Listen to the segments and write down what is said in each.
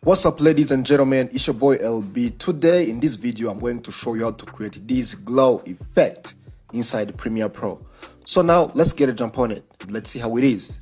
What's up, ladies and gentlemen, it's your boy LB. Today in this video I'm going to show you how to create this glow effect inside Premiere Pro. So now let's get a jump on it. Let's see how it is.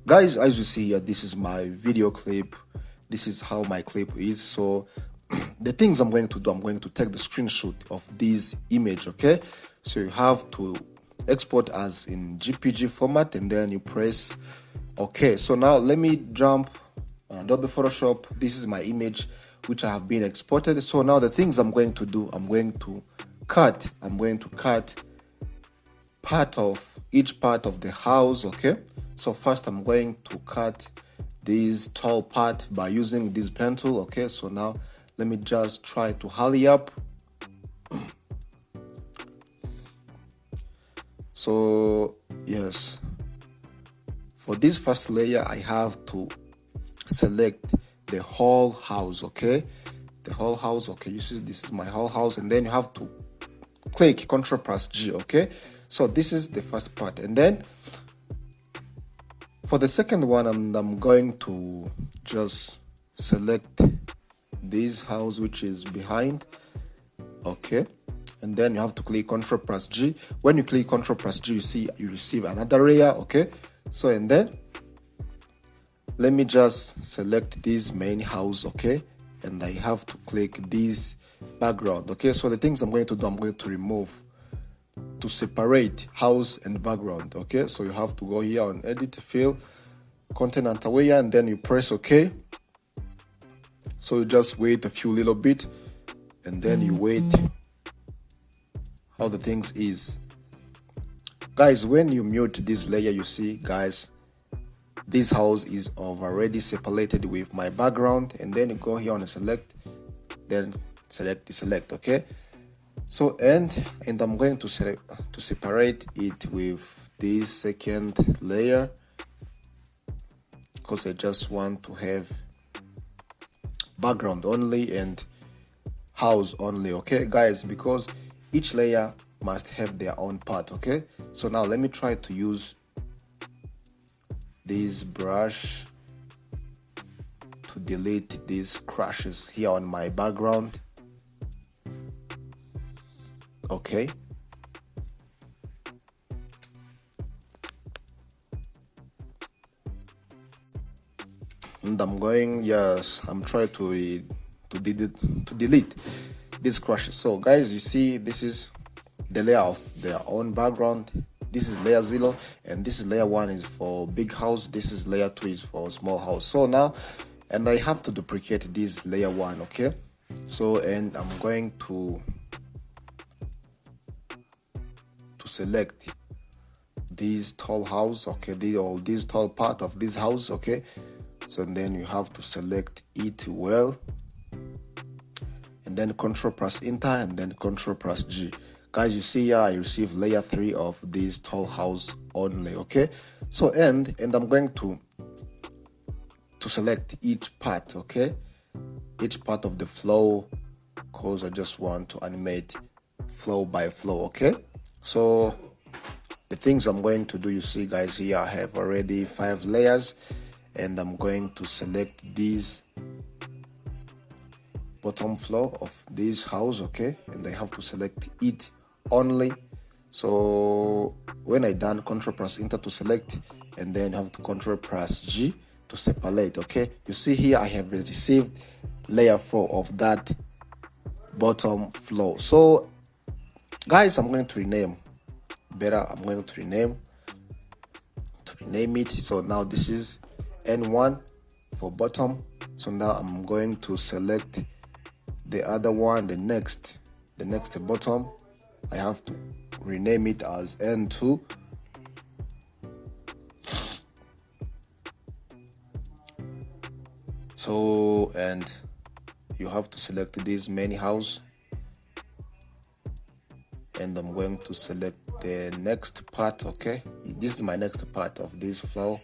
Guys, as you see here, this is my video clip. This is how my clip is. So the things I'm going to do, I'm going to take the screenshot of this image, okay? So you have to export as in JPG format and then you press OK. So now let me jump Adobe Photoshop. This is my image which I have been exported. So now the things I'm going to do, I'm going to cut each part of the house, okay? So first I'm going to cut this tall part by using this pen tool, okay? So now let me just try to hurry up. So yes, for this first layer I have to select the whole house, okay? The whole house, okay? You see this is my whole house, and then you have to click Ctrl+G, okay? So this is the first part, and then for the second one I'm going to just select this house which is behind, okay? And then you have to click Ctrl+G. When you click Ctrl+G, you see you receive another layer, okay? So and then let me just select this main house, okay? And I have to click this background, okay? So the things I'm going to do, I'm going to remove to separate house and background, okay? So you have to go here on edit, fill, content and away, and then you press OK. So you just wait a few little bit and then you wait how the things is. Guys, when you mute this layer, you see, guys, this house is already separated with my background, and then you go here on select, then select, okay? So and I'm going to separate it with this second layer because I just want to have background only and house only, okay guys, because each layer must have their own part, okay? So now let me try to use this brush to delete these crashes here on my background, okay? And I'm going, yes, I'm trying to delete these crashes. So guys, you see this is the layer of their own background. This is layer 0 and this is layer 1 is for big house, this is layer 2 is for small house. So now, and I have to duplicate this layer 1, okay? So and I'm going to select this tall house, okay? This tall part of this house, okay? So then you have to select it well, and then Ctrl+Enter and then Ctrl+G. Guys, you see here I receive layer 3 of this tall house only, okay? So and I'm going to select each part, okay? Each part of the flow, because I just want to animate flow by flow, okay? So the things I'm going to do, you see guys, here I have already 5 layers, and I'm going to select this bottom flow of this house, okay? And I have to select it only. So when I done, Ctrl+Enter to select, and then have to Ctrl+G to separate, okay? You see here I have received layer 4 of that bottom flow. So guys, I'm going to rename it. So now this is N1 for bottom. So now I'm going to select the other one, the next bottom. I have to rename it as N2. So and you have to select this main house, and I'm going to select the next part, okay? This is my next part of this flow.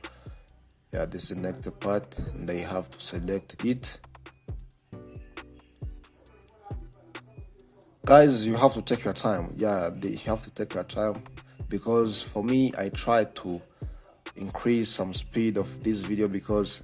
Yeah, this is the next part, and I have to select it. Guys, you have to take your time. Yeah, you have to take your time, because for me, I try to increase some speed of this video because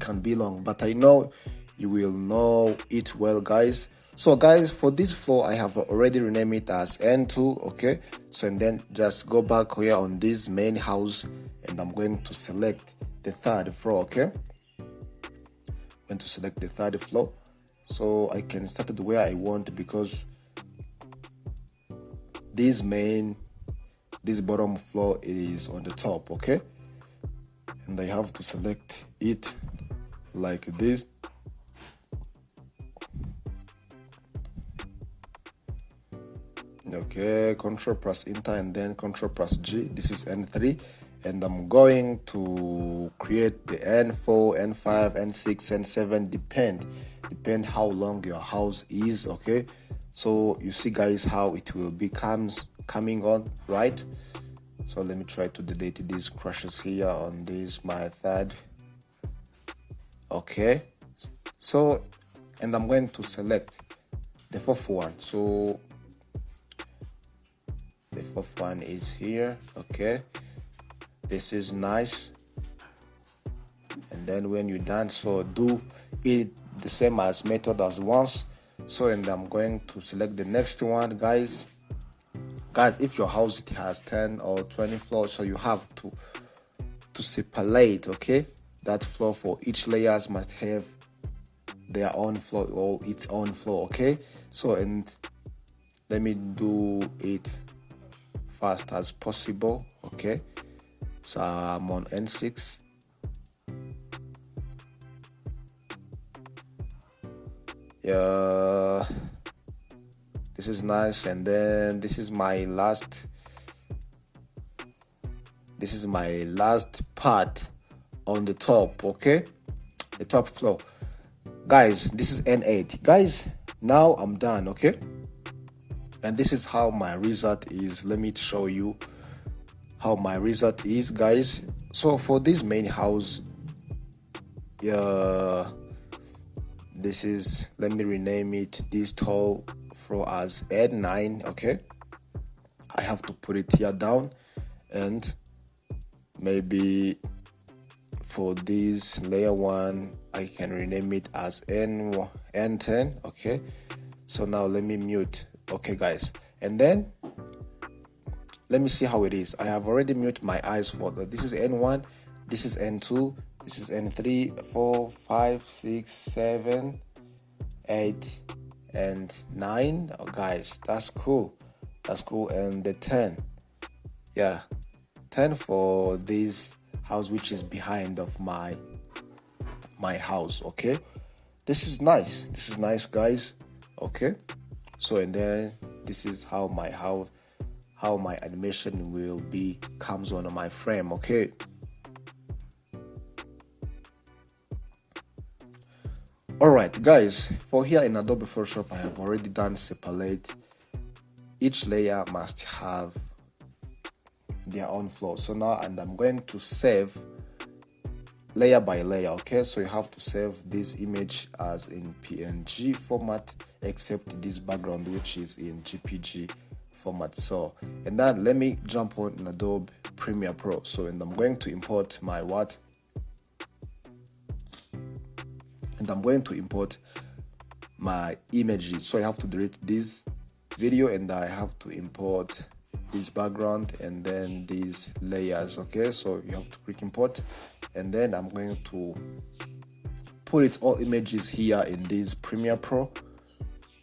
can be long, but I know you will know it well, guys. So guys, for this floor I have already renamed it as N2. Okay, so and then just go back here on this main house, and I'm going to select the third floor. Okay, I'm going to select the third floor so I can start it where I want, because this bottom floor is on the top. Okay, and I have to select it like this. Okay, Control plus Enter and then Control plus G. This is N3, and I'm going to create the N4, N5, N6, N7. Depend how long your house is. Okay, so you see, guys, how it will be coming on, right? So let me try to delete these crashes here on this my third. Okay, so and I'm going to select the fourth one. So the fourth one is here. Okay, this is nice. And then when you're done, so do it the same as method as once. So and I'm going to select the next one, guys. If your house it has 10 or 20 floors, so you have to separate. Okay, that floor for each layers must have their own floor or its own floor. Okay, so and let me do it fast as possible. Okay, so I'm on N6. Yeah, this is nice. And then this is my last part on the top. Okay, the top floor, guys. This is N8, guys. Now I'm done. Okay, and this is how my result is. Let me show you how my result is, guys. So for this main house, this is, let me rename it, this tall floor as N9. Okay, I have to put it here down, and maybe for this layer 1 I can rename it as N10. Okay, so now let me mute. Okay, guys, and then let me see how it is. I have already muted my eyes for this is N1, this is N2, this is N3, 4, 5, 6, 7, 8, and 9. Oh, guys, that's cool. And the 10, 10 for this house which is behind of my house. Okay, this is nice, guys. Okay, so and then this is how my animation will be comes on my frame. Okay, all right, guys, for here in Adobe Photoshop I have already done separate. Each layer must have their own floor. So now, and I'm going to save layer by layer. Okay, so you have to save this image as in PNG format, except this background which is in JPG format. So, and then let me jump on in Adobe Premiere Pro. So, and I'm going to import my and I'm going to import my images. So I have to delete this video, and I have to import this background and then these layers. Okay, so you have to click import, and then I'm going to put it all images here in this Premiere Pro.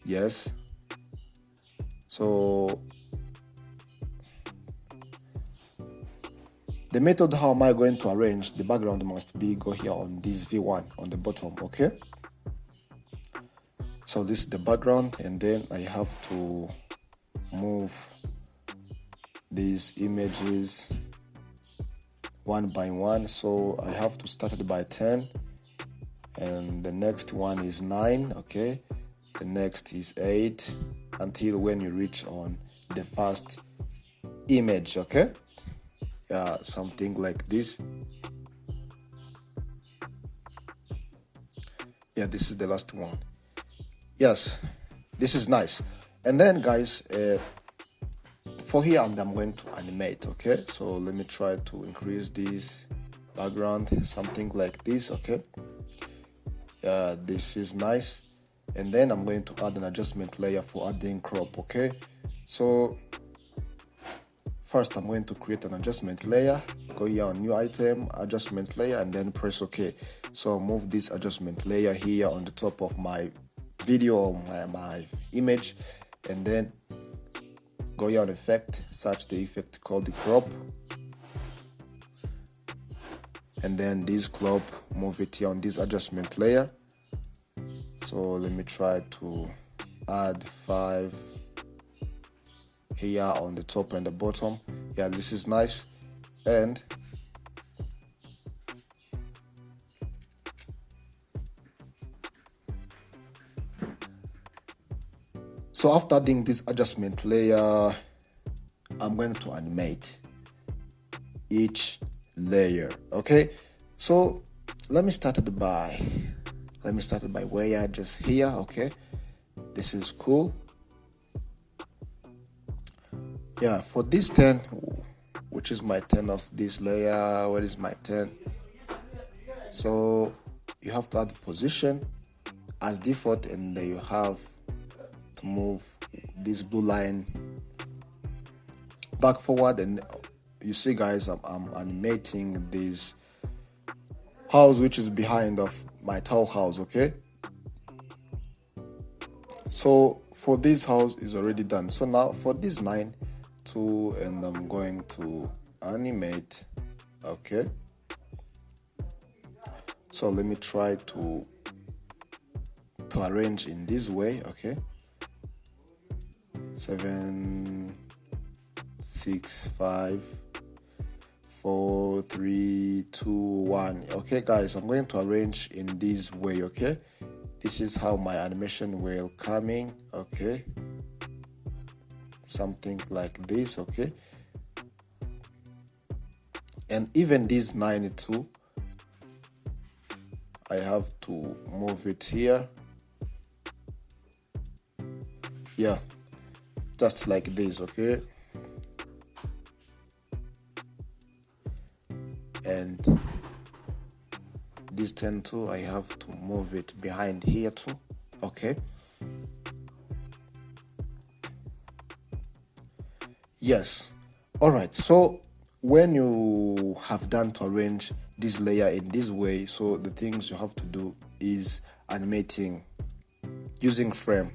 Yes, so the method how am I going to arrange the background must be go here on this V1 on the bottom. Okay, so this is the background, and then I have to move these images one by one. So I have to start it by 10, and the next one is 9. Okay, the next is 8, until when you reach on the first image. Okay, something like this. This is the last one. Yes, this is nice. And then, guys, for here I'm going to animate. Okay, so let me try to increase this background, something like this. Okay, This is nice. And then I'm going to add an adjustment layer for adding crop. Okay, so first I'm going to create an adjustment layer. Go here on new item, adjustment layer, and then press OK. So I'll move this adjustment layer here on the top of my video or my image, and then go here on effect, search the effect called the crop, and then this crop, move it here on this adjustment layer. So let me try to add 5 here on the top and the bottom. Yeah, this is nice. And so after adding this adjustment layer, I'm going to animate each layer. Okay, so let me start it by where just here. Okay, this is cool. Yeah, for this 10, which is my 10 of this layer, where is my 10? So you have to add the position as default, and then you have to move this blue line back forward. And you see, guys, I'm animating this house which is behind of my tall house. Okay, so for this house is already done. So now for this 9 2, and I'm going to animate. Okay, so let me try to arrange in this way. Okay, 7 6 5 4 3 2 1. Okay, guys, I'm going to arrange in this way. Okay, this is how my animation will coming. Okay, something like this. Okay, and even this 92, I have to move it here. Yeah, just like this. Okay, and this 10 too, I have to move it behind here too. Okay, yes. All right, so when you have done to arrange this layer in this way, so the things you have to do is animating using frame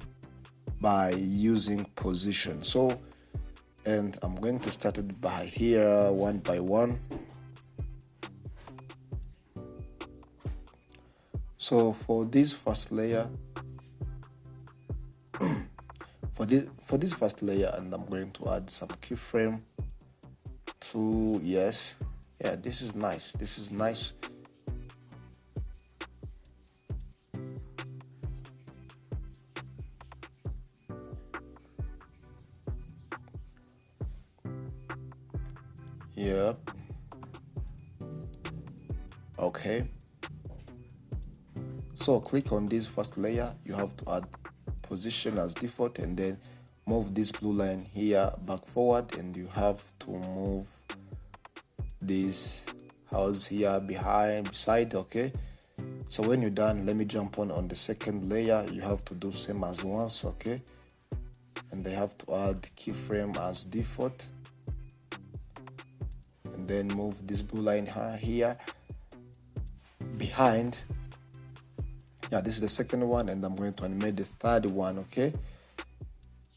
by using position. So, and I'm going to start it by here, one by one. So for this first layer, for this first layer, and I'm going to add some keyframe to, yes, yeah, this is nice. This is nice. Yep. Okay. So click on this first layer. You have to add position as default, and then move this blue line here back forward, and you have to move this house here beside. Okay, so when you're done, let me jump on the second layer. You have to do same as once. Okay, and they have to add keyframe as default, and then move this blue line here behind. Yeah, this is the second one, and I'm going to animate the third one. Okay,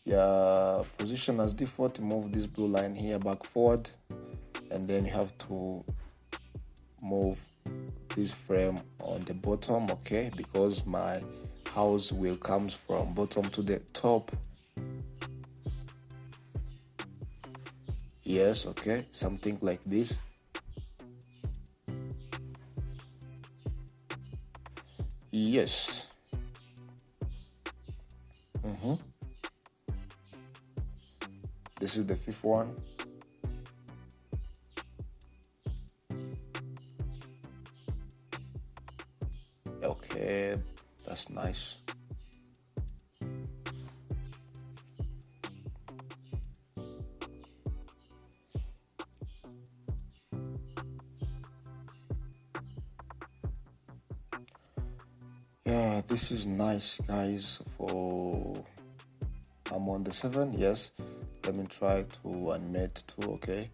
yeah, position as default, move this blue line here back forward, and then you have to move this frame on the bottom. Okay, because my house will comes from bottom to the top. Yes, okay, something like this. Yes. This is the fifth one. Okay, that's nice. Yeah, this is nice, guys. I'm on the 7. Yes, let me try to animate too. Okay,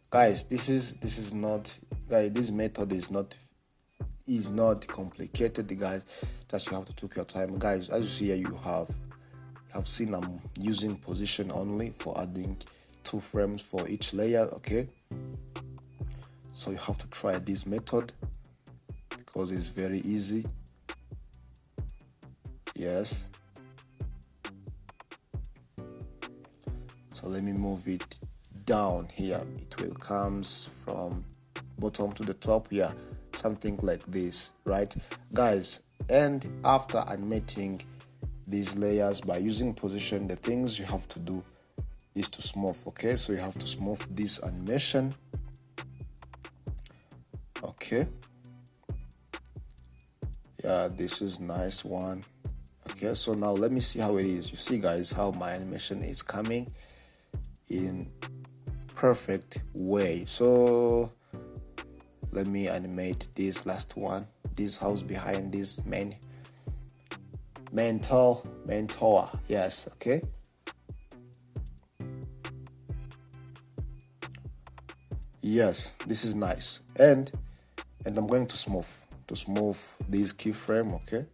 guys, this is not, guys, this method is not complicated, guys. Just you have to take your time, guys. As you see here, you have seen I'm using position only for adding 2 frames for each layer. Okay, so you have to try this method because it's very easy. Yes, so let me move it down here. It will comes from bottom to the top. Yeah, something like this, right, guys? And after animating these layers by using position, the things you have to do is to smooth. Okay, so you have to smooth this animation. Okay, yeah, this is nice one. Okay, so now let me see how it is. You see, guys, how my animation is coming in perfect way. So let me animate this last one, this house behind this main tower. Yes, okay. Yes, this is nice. And I'm going to smooth this keyframe. Okay,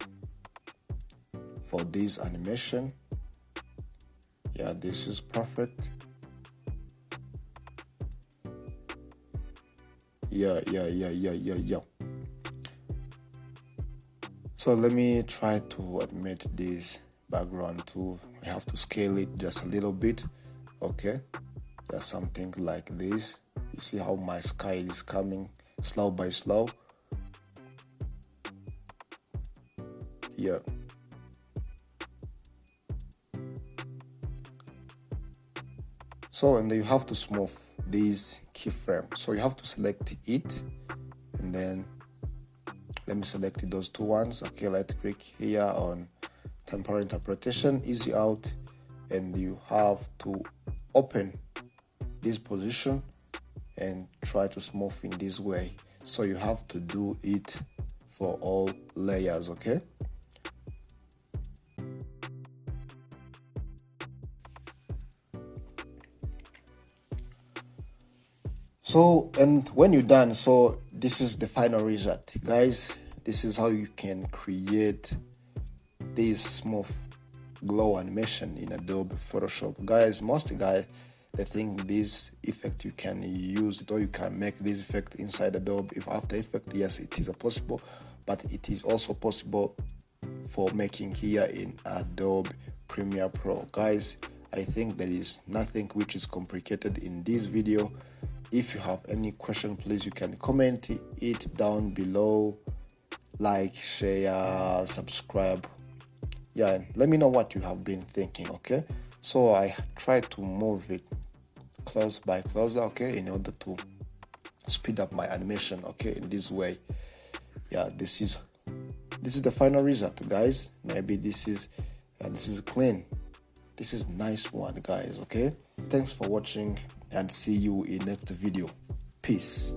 for this animation. Yeah, this is perfect. Yeah. So let me try to animate this background too. I have to scale it just a little bit. Okay, yeah, something like this. You see how my sky is coming slow by slow. Yeah. So, and then you have to smooth this keyframe. So you have to select it, and then let me select those 2 ones. Okay, let's click here on temporal interpretation, easy out, and you have to open this position and try to smooth in this way. So you have to do it for all layers. Okay. So, and when you're done, so this is the final result, guys. This is how you can create this smooth glow animation in Adobe Photoshop, guys. Most guys, they think this effect you can use it, or you can make this effect inside Adobe if After Effects. Yes, it is possible, but it is also possible for making here in Adobe Premiere Pro, guys. I think there is nothing which is complicated in this video. If you have any question, please you can comment it down below. Like, share, subscribe. Yeah, and let me know what you have been thinking. Okay, so I try to move it close by closer, okay, in order to speed up my animation. Okay, in this way. Yeah, this is the final result, guys. Maybe this is clean. This is nice one, guys. Okay, thanks for watching and see you in next video. Peace.